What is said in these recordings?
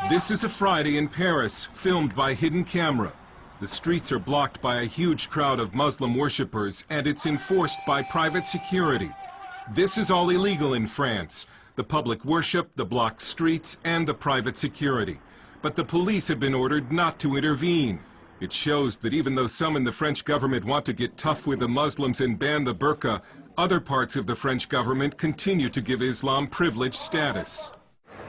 This is a Friday in Paris, filmed by hidden camera. The streets are blocked by a huge crowd of Muslim worshippers, and it's enforced by private security. This is all illegal in France: the public worship, the blocked streets, and the private security. But the police have been ordered not to intervene. It shows that even though some in the French government want to get tough with the Muslims and ban the burqa, other parts of the French government continue to give Islam privileged status.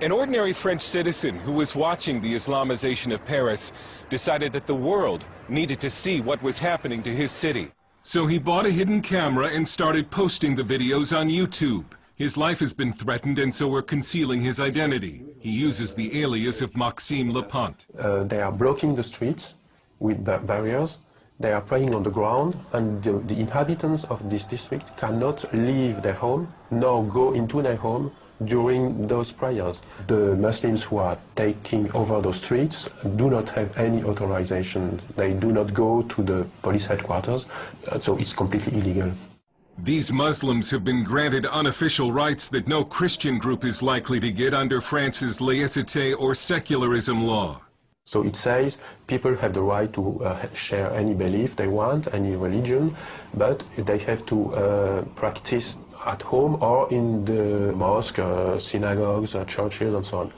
An ordinary French citizen who was watching the Islamization of Paris decided that the world needed to see what was happening to his city. So he bought a hidden camera and started posting the videos on YouTube. His life has been threatened, and so we're concealing his identity. He uses the alias of Maxime Lepant. They are blocking the streets with barriers. They are praying on the ground, and the inhabitants of this district cannot leave their home nor go into their home during those prayers. The Muslims who are taking over those streets do not have any authorization. They do not go to the police headquarters, so it's completely illegal. These Muslims have been granted unofficial rights that no Christian group is likely to get under France's laïcité or secularism law. So it says people have the right to share any belief they want, any religion, but they have to practice at home or in the mosque, synagogues, churches, and so on.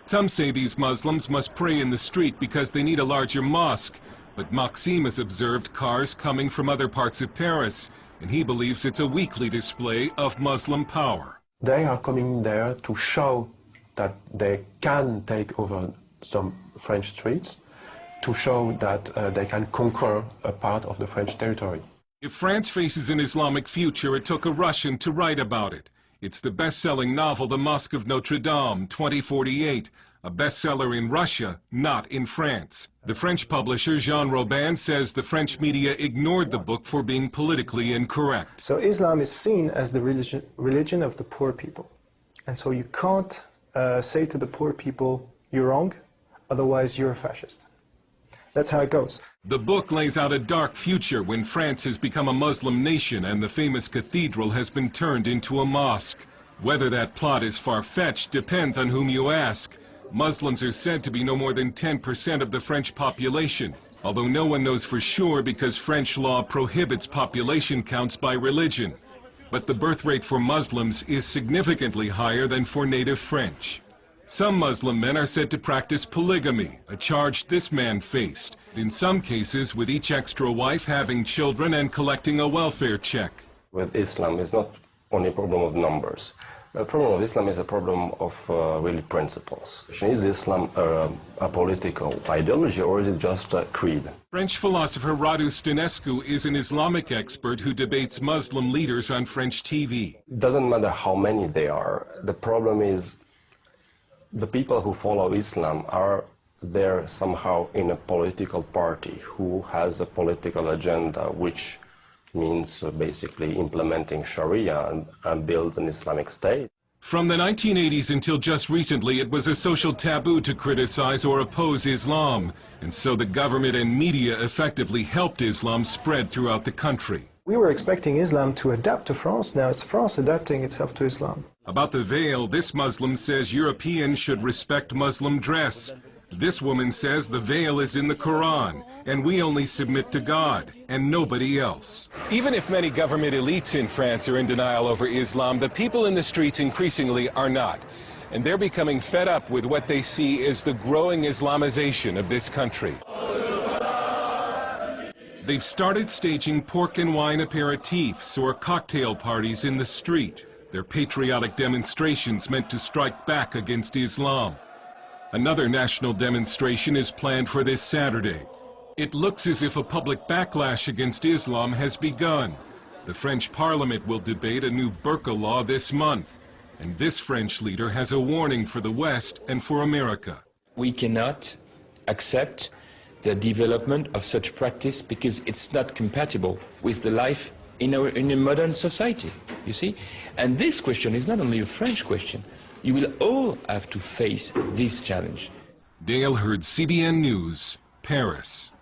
Some say these Muslims must pray in the street because they need a larger mosque, but Maxime has observed cars coming from other parts of Paris, and he believes it's a weekly display of Muslim power. They are coming there to show that they can take over some French streets, to show that they can conquer a part of the French territory. If France faces an Islamic future, it took a Russian to write about it. It's the best-selling novel The Mosque of Notre Dame, 2048, a bestseller in Russia, not in France. The French publisher Jean Robin says the French media ignored the book for being politically incorrect. So Islam is seen as the religion of the poor people. And so you can't say to the poor people, you're wrong, otherwise you're a fascist. That's how it goes. The book lays out a dark future when France has become a Muslim nation and the famous cathedral has been turned into a mosque. Whether that plot is far-fetched depends on whom you ask. Muslims are said to be no more than 10% of the French population, although no one knows for sure because French law prohibits population counts by religion. But the birth rate for Muslims is significantly higher than for native French. Some Muslim men are said to practice polygamy, a charge this man faced, in some cases with each extra wife having children and collecting a welfare check. With Islam, it's not only a problem of numbers. The problem of Islam is a problem of really principles. Is Islam a political ideology, or is it just a creed? French philosopher Radu Stănescu is an Islamic expert who debates Muslim leaders on French TV. It doesn't matter how many they are. The problem is the people who follow Islam are there somehow in a political party who has a political agenda, which means basically implementing Sharia and build an Islamic state. From the 1980s until just recently, it was a social taboo to criticize or oppose Islam, and so the government and media effectively helped Islam spread throughout the country. We were expecting Islam to adapt to France. Now it's France adapting itself to Islam. About the veil, this Muslim says Europeans should respect Muslim dress. This woman says the veil is in the Quran, and we only submit to God and nobody else. Even if many government elites in France are in denial over Islam, the people in the streets increasingly are not. And they're becoming fed up with what they see as the growing Islamization of this country. They've started staging pork and wine aperitifs or cocktail parties in the street. They're patriotic demonstrations meant to strike back against Islam. Another national demonstration is planned for this Saturday. It looks as if a public backlash against Islam has begun. The French Parliament will debate a new burqa law this month. And this French leader has a warning for the West and for America. We cannot accept the development of such practice because it's not compatible with the life in a modern society, you see? And this question is not only a French question. You will all have to face this challenge. Dale Hurd, CBN News, Paris.